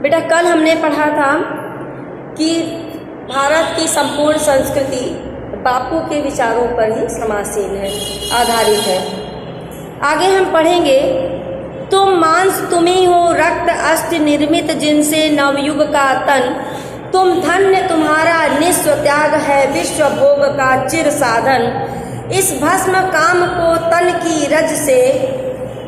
बेटा कल हमने पढ़ा था कि भारत की संपूर्ण संस्कृति बापू के विचारों पर ही समासीन है, आधारित है। आगे हम पढ़ेंगे, तुम मांस तुम्ही हो, रक्त अस्थि निर्मित जिनसे नवयुग का तन, तुम धन्य तुम्हारा निस्व त्याग है, विश्व भोग का चिर साधन। इस भस्म काम को तन की रज से,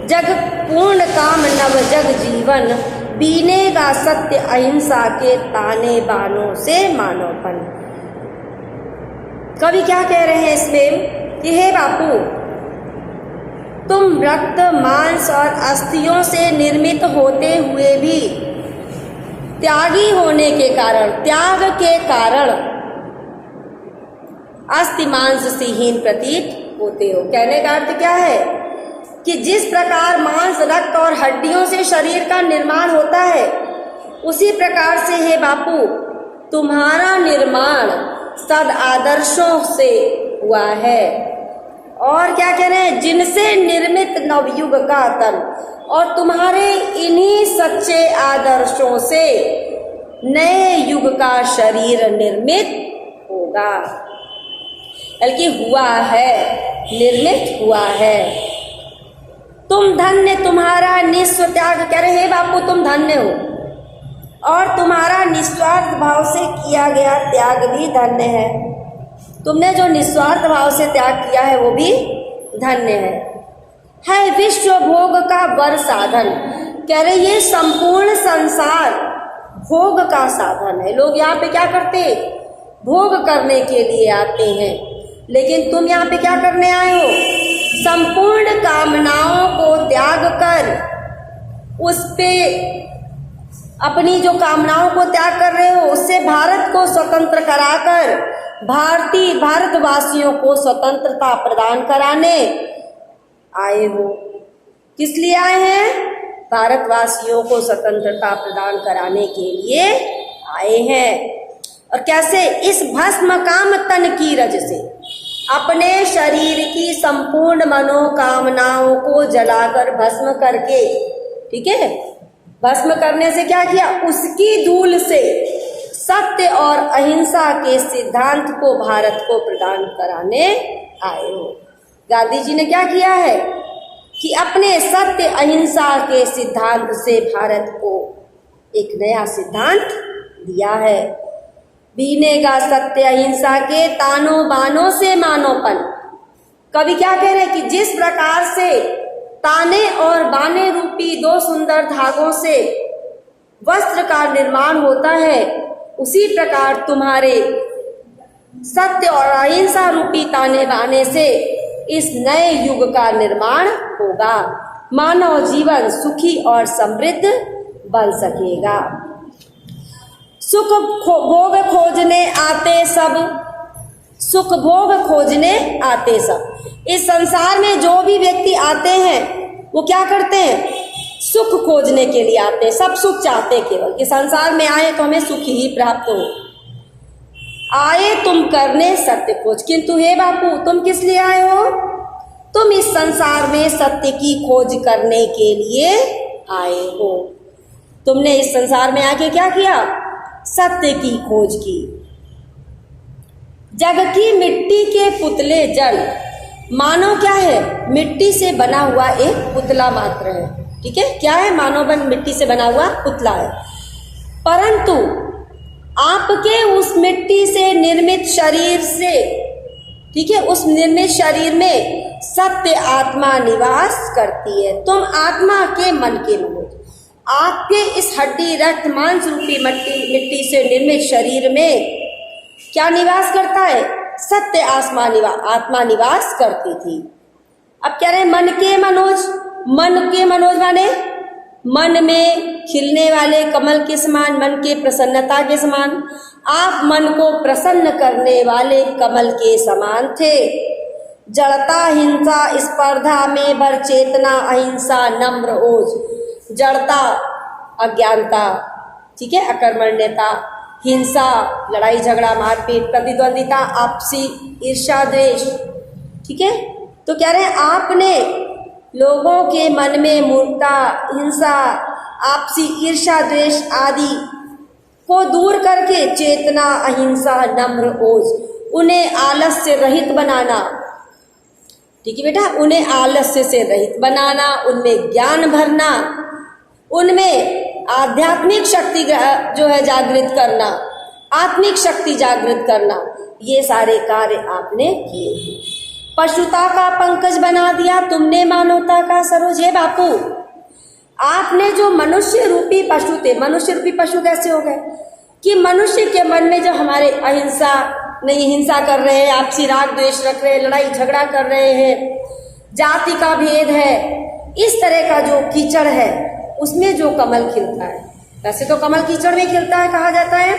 जग पूर्ण काम नव जग जीवन, बीनेगा सत्य अहिंसा के ताने बानों से मानवपन। कवि क्या कह रहे हैं इसमें कि हे बापू, तुम रक्त मांस और अस्थियों से निर्मित होते हुए भी त्यागी होने के कारण, त्याग के कारण अस्थि मांस से हीन प्रतीत होते हो। कहने का अर्थ क्या है कि जिस प्रकार मांस, रक्त और हड्डियों से शरीर का निर्माण होता है, उसी प्रकार से हे बापू तुम्हारा निर्माण सद आदर्शों से हुआ है। और क्या कह रहे हैं, जिनसे निर्मित नवयुग का तन, और तुम्हारे इन्हीं सच्चे आदर्शों से नए युग का शरीर निर्मित होगा। बल्कि हुआ है, निर्मित हुआ है। तुम धन्य तुम्हारा निस्व त्याग, कह रहे हे बापू तुम धन्य हो, और तुम्हारा निस्वार्थ भाव से किया गया त्याग भी धन्य है। तुमने जो निस्वार्थ भाव से त्याग किया है वो भी धन्य है विश्व भोग का वर साधन। कह रहे ये संपूर्ण संसार भोग का साधन है। लोग यहाँ पे क्या करते, भोग करने के लिए आते हैं, लेकिन तुम यहाँ पे क्या करने आए हो, संपूर्ण कामनाओं को त्याग कर, उस पे अपनी जो कामनाओं को त्याग कर रहे हो, उससे भारत को स्वतंत्र कराकर भारतवासियों को स्वतंत्रता प्रदान कराने आए हो। किस लिए आए हैं, भारतवासियों को स्वतंत्रता प्रदान कराने के लिए आए हैं। और कैसे, इस भस्म काम तन की रज से, अपने शरीर की संपूर्ण मनोकामनाओं को जलाकर भस्म करके, ठीक है, भस्म करने से क्या किया, उसकी धूल से सत्य और अहिंसा के सिद्धांत को भारत को प्रदान कराने आए हो। गांधी जी ने क्या किया है कि अपने सत्य अहिंसा के सिद्धांत से भारत को एक नया सिद्धांत दिया है। बीनेगा सत्य अहिंसा के तानों बानों से मानोपन। कवि क्या कह रहे हैं कि जिस प्रकार से ताने और बाने रूपी दो सुंदर धागों से वस्त्र का निर्माण होता है, उसी प्रकार तुम्हारे सत्य और अहिंसा रूपी ताने बाने से इस नए युग का निर्माण होगा। मानव जीवन सुखी और समृद्ध बन सकेगा। सुख भोग खोजने आते सब, सुख भोग खोजने आते सब। इस संसार में जो भी व्यक्ति आते हैं वो क्या करते हैं, सुख खोजने के लिए आते हैं। सब सुख चाहते हैं, केवल कि संसार में आए तो हमें सुख ही प्राप्त हो। आए तुम करने सत्य खोज, किंतु हे बापू तुम किस लिए आए हो, तुम इस संसार में सत्य की खोज करने के लिए आए हो। तुमने इस संसार में आके क्या किया, सत्य की खोज की। जग की मिट्टी के पुतले जल, मानव क्या है, मिट्टी से बना हुआ एक पुतला मात्र है, ठीक है, क्या है, मानव मिट्टी से बना हुआ पुतला है। परंतु आपके उस मिट्टी से निर्मित शरीर से, ठीक है, उस निर्मित शरीर में सत्य आत्मा निवास करती है। तुम आत्मा के मन के मनोज, आपके इस हड्डी रक्त मांस रूपी मिट्टी से निर्मित शरीर में क्या निवास करता है, सत्य आत्मा निवास करती थी। अब कह रहे मन के मनोज, मन के मनोज माने मन में खिलने वाले कमल के समान, मन के प्रसन्नता के समान। आप मन को प्रसन्न करने वाले कमल के समान थे। जड़ता हिंसा स्पर्धा में भर चेतना, अहिंसा नम्र ओज। जड़ता अज्ञानता, ठीक है, अकर्मण्यता, हिंसा लड़ाई झगड़ा मारपीट, प्रतिद्वंदिता, आपसी ईर्ष्या द्वेष, ठीक है। तो कह रहे हैं आपने लोगों के मन में मूर्खता, हिंसा, आपसी ईर्ष्या द्वेष आदि को दूर करके चेतना अहिंसा नम्र ओज उन्हें आलस्य रहित बनाना। ठीक है बेटा, उन्हें आलस्य से रहित बनाना, उनमें ज्ञान भरना, उनमें आध्यात्मिक शक्ति जो है जागृत करना, आत्मिक शक्ति जागृत करना, ये सारे कार्य आपने किए। पशुता का पंकज बना दिया तुमने मानवता का सरोज। हे बापू, आपने जो मनुष्य रूपी पशु थे, मनुष्य रूपी पशु कैसे हो गए कि मनुष्य के मन में जो हमारे अहिंसा नहीं, हिंसा कर रहे हैं, आपसी राग द्वेष रख रहे हैं, लड़ाई झगड़ा कर रहे हैं, जाति का भेद है, इस तरह का जो कीचड़ है उसमें जो कमल खिलता है, वैसे तो कमल कीचड़ में खिलता है कहा जाता है,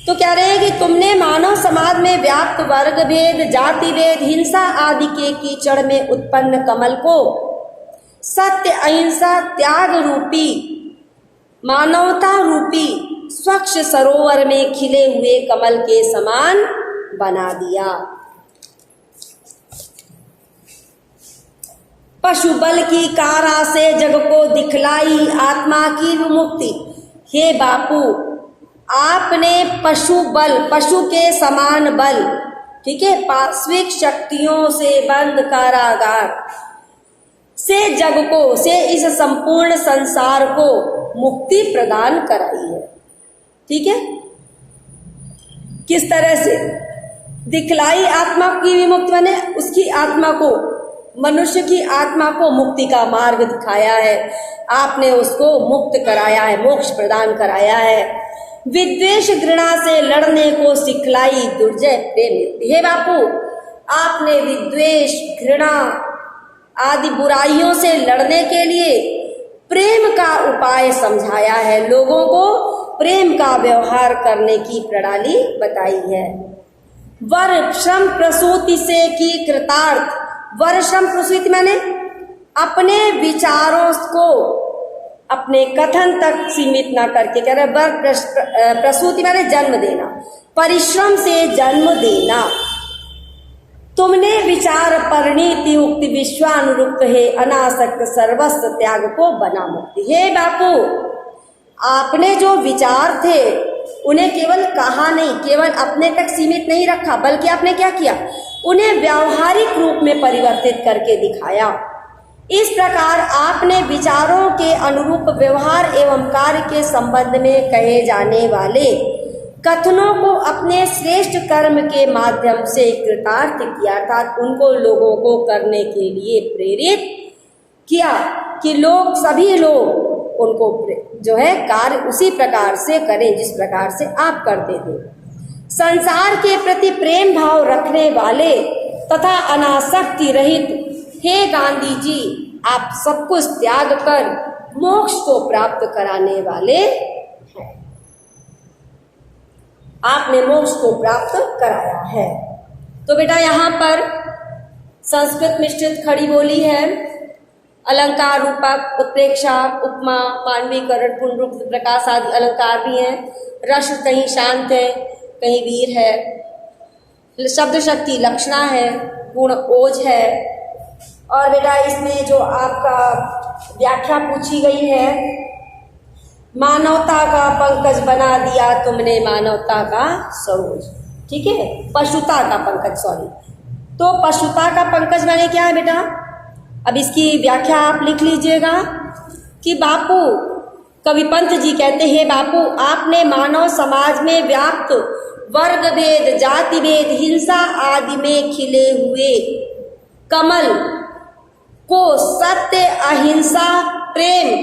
तो कह रहे हैं कि तुमने मानव समाज में व्याप्त वर्ग भेद, जाति भेद, हिंसा आदि के कीचड़ में उत्पन्न कमल को सत्य अहिंसा त्याग रूपी मानवता रूपी स्वच्छ सरोवर में खिले हुए कमल के समान बना दिया। पशु बल की कारा से जग को दिखलाई आत्मा की विमुक्ति। हे बापू, आपने पशु बल, पशु के समान बल, ठीक है, पाश्विक शक्तियों से बंद कारागार से जग को, से इस संपूर्ण संसार को मुक्ति प्रदान कराई है। ठीक है, किस तरह से दिखलाई आत्मा की विमुक्ति, मैंने उसकी आत्मा को, मनुष्य की आत्मा को मुक्ति का मार्ग दिखाया है, आपने उसको मुक्त कराया है, मोक्ष प्रदान कराया है। विद्वेष घृणा से लड़ने को सिखलाई दुर्जय प्रेम। हे बापू, आपने विद्वेष घृणा आदि बुराइयों से लड़ने के लिए प्रेम का उपाय समझाया है, लोगों को प्रेम का व्यवहार करने की प्रणाली बताई है। वर श्रम प्रसूति से की कृतार्थ। वर श्रम प्रसूति माने अपने विचारों को अपने कथन तक सीमित ना करके, कह रहे वर प्रसूति माने जन्म देना, परिश्रम से जन्म देना। तुमने विचार परिणीति उक्ति विश्वानुरुक्त है अनासक्त सर्वस्व त्याग को बना मुक्ति। हे बापू, आपने जो विचार थे उन्हें केवल कहा नहीं, केवल अपने तक सीमित नहीं रखा, बल्कि आपने क्या किया, उन्हें व्यावहारिक रूप में परिवर्तित करके दिखाया। इस प्रकार आपने विचारों के अनुरूप व्यवहार एवं कार्य के संबंध में कहे जाने वाले कथनों को अपने श्रेष्ठ कर्म के माध्यम से कृतार्थ किया, अर्थात उनको लोगों को करने के लिए प्रेरित किया कि लोग, सभी लोग उनको जो है कार्य उसी प्रकार से करें जिस प्रकार से आप करते थे। संसार के प्रति प्रेम भाव रखने वाले तथा अनासक्ति रहित हे गांधी जी, आप सब कुछ त्याग कर मोक्ष को प्राप्त कराने वाले हैं। आपने मोक्ष को प्राप्त कराया है। तो बेटा यहाँ पर संस्कृत मिश्रित खड़ी बोली है, अलंकार रूपक, उत्प्रेक्षा, उपमा, मानवीकरण, पुनरुक्त, प्रकाश आदि अलंकार भी हैं। रस कहीं शांत है, कहीं वीर है, शब्द शक्ति लक्षणा है, गुण ओज है। और बेटा इसमें जो आपका व्याख्या पूछी गई है, मानवता का पंकज बना दिया तुमने मानवता का सरोज। ठीक है, पशुता का पंकज, सॉरी, तो पशुता का पंकज माने क्या है बेटा? अब इसकी व्याख्या आप लिख लीजिएगा कि बापू, कवि पंत जी कहते हैं, बापू आपने मानव समाज में व्याप्त वर्ग भेद, जाति भेद, हिंसा आदि में खिले हुए कमल को सत्य अहिंसा प्रेम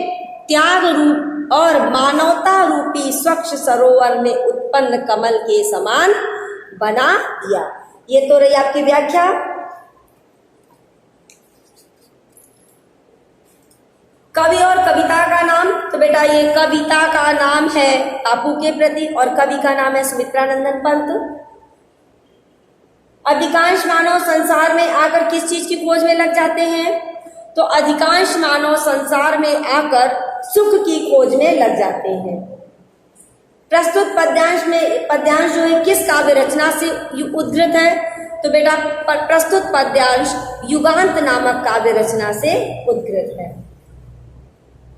त्याग रूप और मानवता रूपी स्वच्छ सरोवर में उत्पन्न कमल के समान बना दिया। ये तो रही आपकी व्याख्या। कवि और कविता का नाम, तो बेटा ये कविता का नाम है बापू के प्रति और कवि का नाम है सुमित्रानंदन पंत। अधिकांश मानव संसार में आकर किस चीज की खोज में लग जाते हैं? तो अधिकांश मानव संसार में आकर सुख की खोज में लग जाते हैं। प्रस्तुत पद्यांश जो है किस काव्य रचना से उद्धृत है? तो बेटा प्रस्तुत पद्यांश युगांत नामक काव्य रचना से उद्धृत है।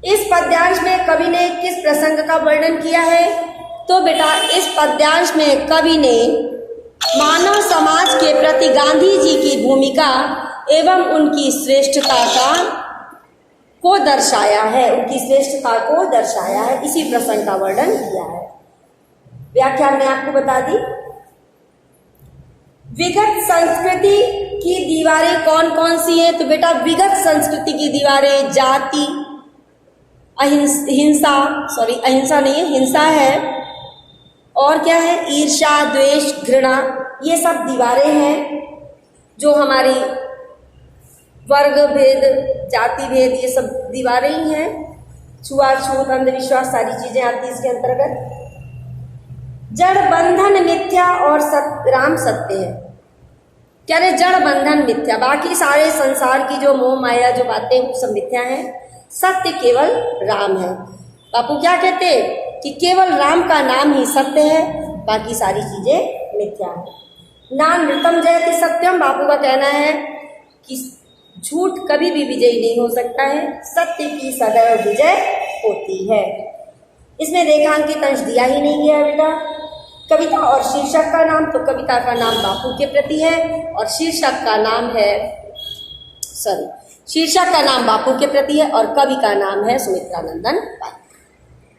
इस पद्यांश में कवि ने किस प्रसंग का वर्णन किया है? तो बेटा इस पद्यांश में कवि ने मानव समाज के प्रति गांधी जी की भूमिका एवं उनकी श्रेष्ठता को दर्शाया है, उनकी श्रेष्ठता को दर्शाया है, इसी प्रसंग का वर्णन किया है। व्याख्या में आपको बता दी। विगत संस्कृति की दीवारें कौन कौन सी हैं? तो बेटा विगत संस्कृति की दीवारें जाति, अहिंसा नहीं है, हिंसा है, और क्या है? ईर्ष्या, द्वेष, घृणा, ये सब दीवारें हैं जो हमारी वर्ग भेद, जाति भेद, ये सब दीवारें ही हैं। छुआछूत, अंधविश्वास, सारी चीजें आती इसके अंतर्गत। जड़ बंधन मिथ्या और राम सत्य है। क्या रे? जड़ बंधन मिथ्या, बाकी सारे संसार की जो मोह माया जो बातें वो सब मिथ्या हैं, सत्य केवल राम है। बापू क्या कहते हैं कि केवल राम का नाम ही सत्य है, बाकी सारी चीजें मिथ्या है। नानृतम जयति सत्यम, बापू का कहना है कि झूठ कभी भी विजयी नहीं हो सकता है, सत्य की सदैव विजय होती है। इसमें रेखांकित अंश दिया ही नहीं गया बेटा। कविता और शीर्षक का नाम, तो कविता का नाम बापू के प्रति है और शीर्षक का नाम है शीर्षक का नाम बापू के प्रति है और कवि का नाम है सुमित्रानंदन पाल।